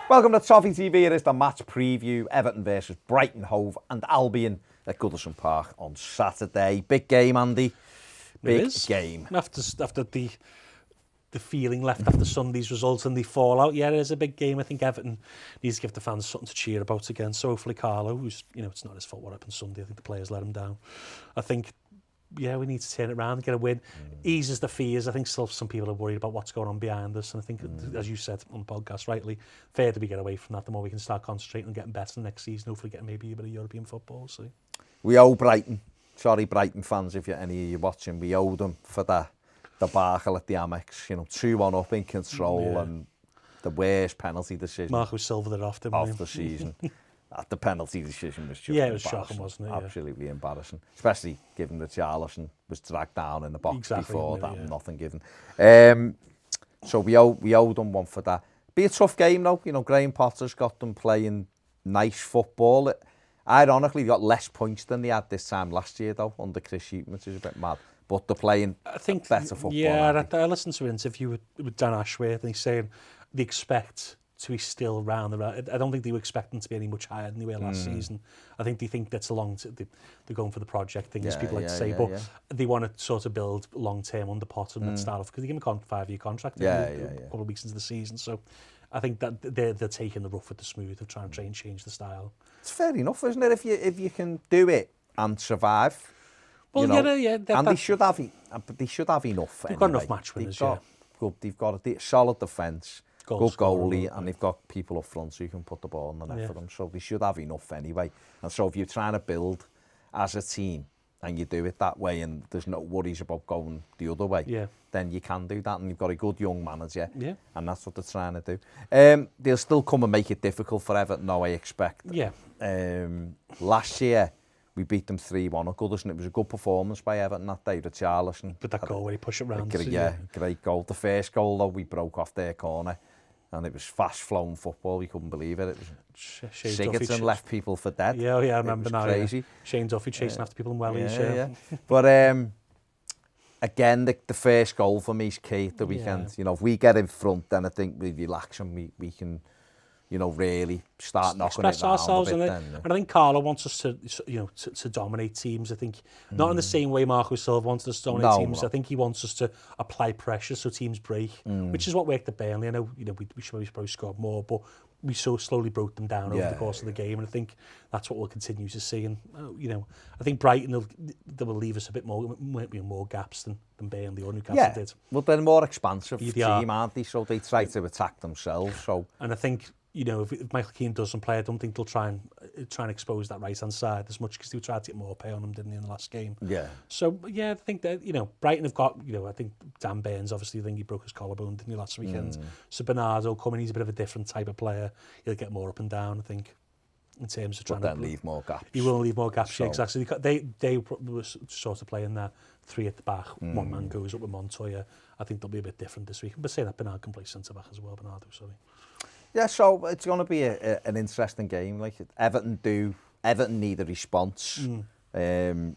Welcome to Toffee TV. It is the match preview. Everton versus Brighton Hove and Albion at Goodison Park on Saturday. Big game, Andy. Big game. After the feeling left after Sunday's results and the fallout, yeah, it is a big game. I think Everton needs to give the fans something to cheer about again. So hopefully Carlo, who's, it's not his fault what happened Sunday. I think the players let him down. I think, we need to turn it around and get a win. Eases the fears. I think still some people are worried about what's going on behind us. And I think, as you said on the podcast rightly, further we get away from that, the more we can start concentrating on getting better next season, hopefully getting maybe a bit of European football. So we owe Brighton. Sorry, Brighton fans, if you're any of you watching, we owe them for the debacle at the Amex. 2-1 up in control and the worst penalty decision. Marco Silva that off the season. The penalty decision was just it was shocking, wasn't it? Absolutely embarrassing, especially given that Charlison was dragged down in the box before that, nothing given. So we owe them one for that. Be a tough game though. Graham Potter's got them playing nice football. Ironically, they got less points than they had this time last year though under Chris Sheepman, which is a bit mad. But they're playing better football. Yeah, I listened to an interview with Dan Ashworth and he's saying they expect to be still round the right. I don't think they were expecting to be any much higher than they were last season. I think they think that's they're going for the project thing, as people like to say, but they want to sort of build long-term under Potter and start off, because they give him a 5-year contract a couple of weeks into the season. So I think that they're taking the rough with the smooth of trying to change the style. It's fair enough, isn't it? If you can do it and survive. Well, and they should have enough. They've got enough match winners. They've got a solid defence. Good goalie, and they've got people up front so you can put the ball in the net for them. So they should have enough anyway. And so if you're trying to build as a team and you do it that way and there's no worries about going the other way, then you can do that. And you've got a good young manager, and that's what they're trying to do. They'll still come and make it difficult for Everton now, I expect. Last year, we beat them 3-1 at Goodison. It was a good performance by Everton that day, Charlison. But that goal where he pushed it round. Great goal. The first goal, though, we broke off their corner. And it was fast-flowing football. We couldn't believe it. It was Sigurdsson left people for dead. I remember now. Crazy. Shane Duffy chasing after people in Wellies. But again, the first goal for me is key at the weekend. If we get in front, then I think we relax and we can, really start knocking it down ourselves a bit. And I think Carlo wants us to dominate teams. I think not in the same way Marco Silva wants us to dominate teams. I think he wants us to apply pressure so teams break, which is what worked at Burnley. I know we should probably scored more, but we so slowly broke them down over the course of the game, and I think that's what we'll continue to see. And I think Brighton they will leave us a bit more gaps than Burnley or Newcastle did. Well, they're a more expansive team, aren't they? So they try to attack themselves. And I think, if Michael Keane doesn't play, I don't think they'll try and expose that right-hand side as much, because they tried to get more pay on him, didn't they, in the last game? So, I think that, Brighton have got, I think Dan Burns, obviously, I think he broke his collarbone, didn't he, last weekend? So Bernardo coming, he's a bit of a different type of player. He'll get more up and down, I think, in terms of trying to leave more gaps. He will leave more gaps, exactly. They were sort of playing that 3 at the back, one man goes up with Montoya. I think they'll be a bit different this week. But say that Bernard can play centre-back as well, Bernardo, sorry. Yeah, so it's going to be an interesting game. Like Everton need a response. I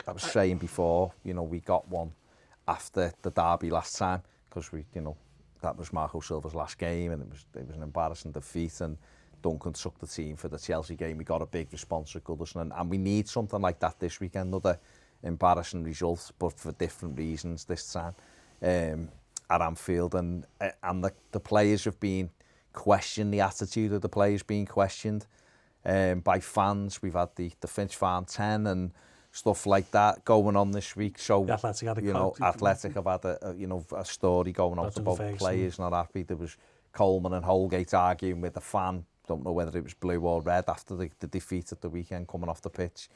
was saying before, we got one after the derby last time, because that was Marco Silva's last game, and it was an embarrassing defeat. And Duncan took the team for the Chelsea game. We got a big response at Goodison, and we need something like that this weekend. Another embarrassing result, but for different reasons this time. At Anfield, and the players have been questioned, the attitude of the players being questioned by fans. We've had the Finch Farm 10 and stuff like that going on this week. So Athletic had Athletic have had a story going on about players not happy. There was Coleman and Holgate arguing with the fan. Don't know whether it was blue or red after the defeat at the weekend coming off the pitch.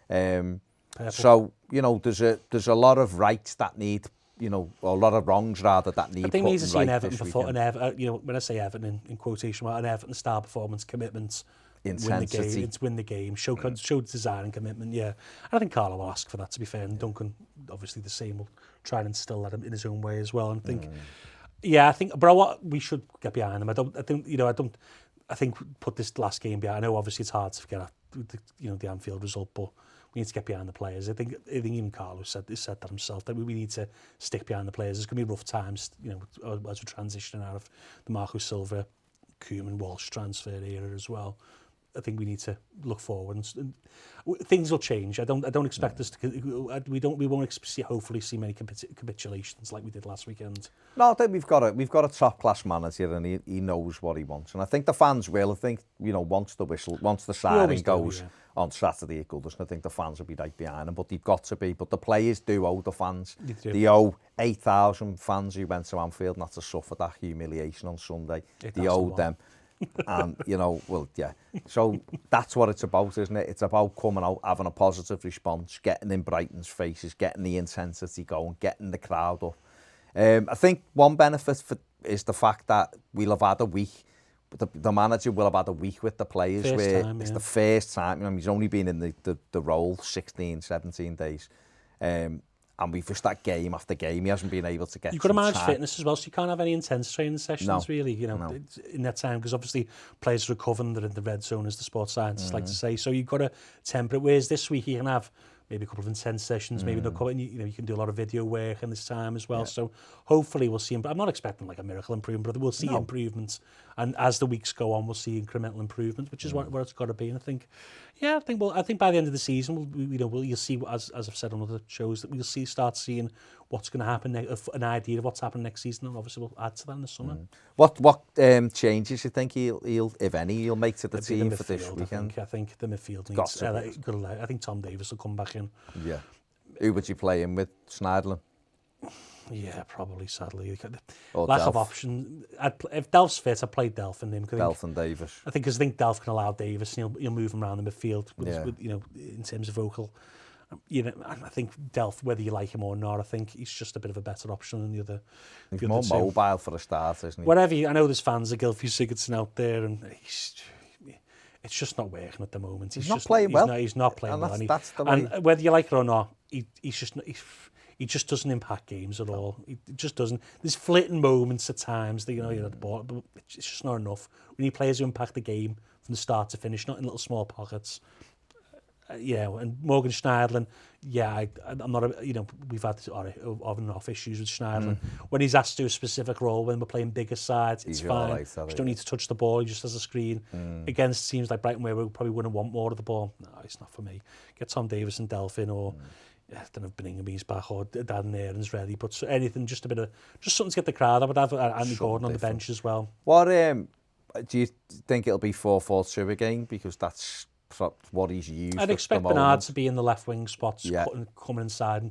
So there's a lot of rights that need. A lot of wrongs rather that need. I think we need to see an Everton before, when I say Everton in quotation mark, an Everton style performance, commitment, intensity, win the game, show desire and commitment. Yeah, and I think Carlo will ask for that. To be fair, and Duncan, obviously the same, will try and instill that in his own way as well. And I think, but what we should get behind them. I think put this last game behind. I know obviously it's hard to forget the Anfield result, but we need to get behind the players. I think even Carlo said that himself, that we need to stick behind the players. There's going to be rough times, as we're transitioning out of the Marco Silva Koeman-Walsh transfer era as well. I think we need to look forward, and things will change. I don't expect us to. We won't hopefully see many capitulations like we did last weekend. No, I think we've got a top class manager, and he knows what he wants, and I think the fans will. I think once the siren goes on Saturday at Goodison, I think the fans will be right behind them. But they've got to be. But the players do owe the fans. They owe 8,000 fans who went to Anfield not to suffer that humiliation on Sunday. They owe them. And so that's what it's about, isn't it? It's about coming out, having a positive response, getting in Brighton's faces, getting the intensity going, getting the crowd up. I think one benefit is the fact that we'll have had a week, the manager will have had a week with the players it's the first time. He's only been in the role 16, 17 days. And we've just that game after game, he hasn't been able to get. You've got to manage fitness as well, so you can't have any intense training sessions really. In that time, because obviously players are recovering, they're in the red zone, as the sports scientists like to say. So you've got to temper it. Whereas this week you can have maybe a couple of intense sessions, maybe you can do a lot of video work in this time as well. So hopefully we'll see. But I'm not expecting like a miracle improvement, but we'll see improvements. And as the weeks go on, we'll see incremental improvements, which is what it's got to be. And I think by the end of the season, you'll see, as I've said on other shows, that we'll start seeing what's going to happen, an idea of what's happening next season, and obviously we'll add to that in the summer. What changes you think he'll, if any, he'll make to the team for this weekend? I think the midfield needs. I think Tom Davies will come back in. Yeah. Who would you play him with? Schneiderlin? Yeah, probably, sadly. Or Lack Delph. of option. If Delph's fit, I'd play Delph and him. Delph and Davies. I think Delph can allow Davies, and he'll move him around the midfield with, in terms of vocal. I think Delph, whether you like him or not, I think he's just a bit of a better option than the other. He's more mobile for a start, isn't he? I know there's fans of Gylfi Sigurdsson out there, and it's just not working at the moment. He's not playing well. He's not playing well. That's the way. And whether you like it or not, he just doesn't impact games at all. He just doesn't. There's flitting moments at times that you're at the ball, but it's just not enough. We need players who impact the game from the start to finish, not in little small pockets. And Morgan Schneiderlin, I'm not. We've had on and off issues with Schneiderlin. When he's asked to do a specific role, when we're playing bigger sides, it's fine. Right, you don't need to touch the ball. He just has a screen. Against teams like Brighton, where we probably wouldn't want more of the ball. No, it's not for me. Get Tom Davies and Delphin, or I don't know if Benningham's back, or Dan Aaron's ready. But anything, just something to get the crowd. I would have Andy Gordon on the bench as well. What do you think it'll be 4-4-2 again? Because that's what he's used. I'd expect Bernard to be in the left wing spots, coming inside and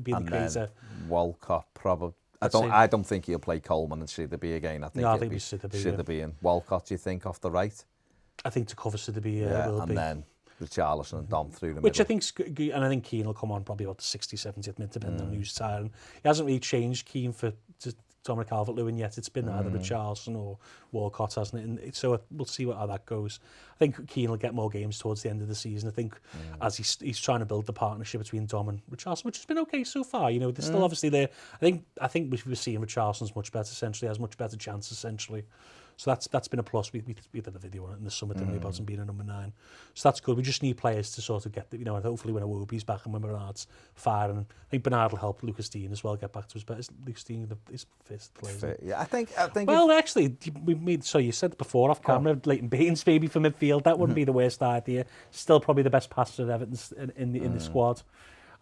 being the creator. Walcott probably. I don't think he'll play Coleman and Sidibé again. I think it'll be Sidibé and Walcott. Do you think off the right? I think to cover Sidibé will and be. then Richarlison and Dom through the Which middle. I think Keane will come on probably about the 60th, 70th minute, depending on who's tired. He hasn't really changed Keane for Dominic Calvert-Lewin yet. It's been either Richarlison or Walcott, hasn't it? And so we'll see how that goes. I think Keane will get more games towards the end of the season. I think as he's trying to build the partnership between Dom and Richarlison, which has been okay so far. They're still obviously there. I think we're seeing Richarlison's much better essentially, has much better chance essentially. So that's been a plus. We did a video on it in the summer, didn't we, about him being a number 9. So that's good. We just need players to sort of get and hopefully when Iwobi's back and when Bernard's firing. I think Bernard will help Lucas Dean as well get back to his best. Lucas Dean is first player. Yeah, I think. Well, actually, so you said before off camera, Leighton Baines maybe for midfield. That wouldn't be the worst idea. Still probably the best passer at Everton in the squad.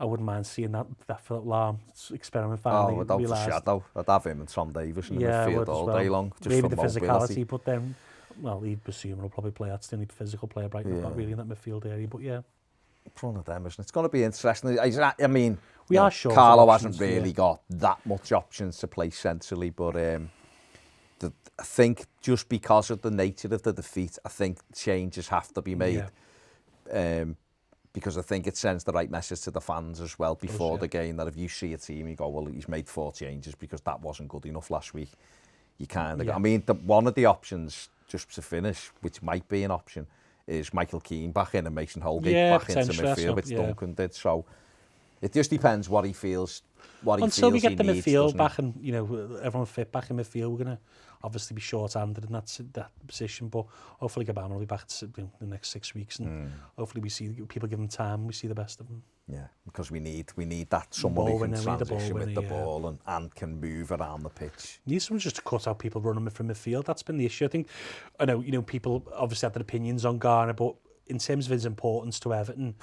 I wouldn't mind seeing that Philip Lahm experiment finally without realised. a shadow. I'd have him and Tom Davies in the midfield all day long. Just maybe for the mobility. physicality, but then, Lee Basuma will probably play. That's the only physical player Brighton not really in that midfield area, but It's one of them, isn't it? It's going to be interesting. I mean, we are sure Carlo hasn't really got that much options to play centrally, but I think just because of the nature of the defeat, I think changes have to be made. Because I think it sends the right message to the fans as well before the game, that if you see a team, you go, well, he's made 4 changes because that wasn't good enough last week. You kind of, I mean, one of the options, just to finish, which might be an option, is Michael Keane back in and Mason Holgate back into midfield, which Duncan did. So It just depends what he feels. Until we get the needs, midfield back and, you know, everyone fit back in midfield, we're going to obviously be short-handed in that position, but hopefully Gabama will be back in the next 6 weeks, and hopefully we see people give him time, we see the best of them. Yeah, because we need that someone who can transition with the ball and can move around the pitch. You need someone just to cut out people running from midfield. That's been the issue. I think, I know, you know, people obviously have their opinions on Garner, but in terms of his importance to Everton,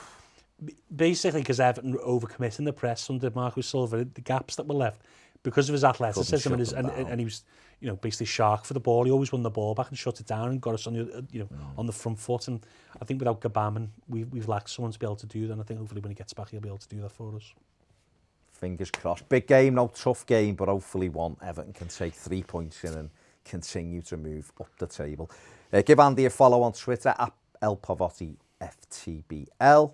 basically because Everton overcommitting the press under Marcus Silva, the gaps that were left because of his athleticism and he was, you know, basically shark for the ball. He always won the ball back and shut it down and got us on the, you know, on the front foot. And I think without Gabam, we've lacked someone to be able to do that. And I think hopefully when he gets back, he'll be able to do that for us. Fingers crossed. Big game, no tough game, but hopefully one Everton can take 3 points in and continue to move up the table. Give Andy a follow on Twitter at LPavottiFTBL.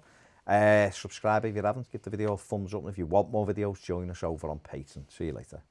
Subscribe if you haven't. Give the video a thumbs up. And if you want more videos, join us over on Patreon. See you later.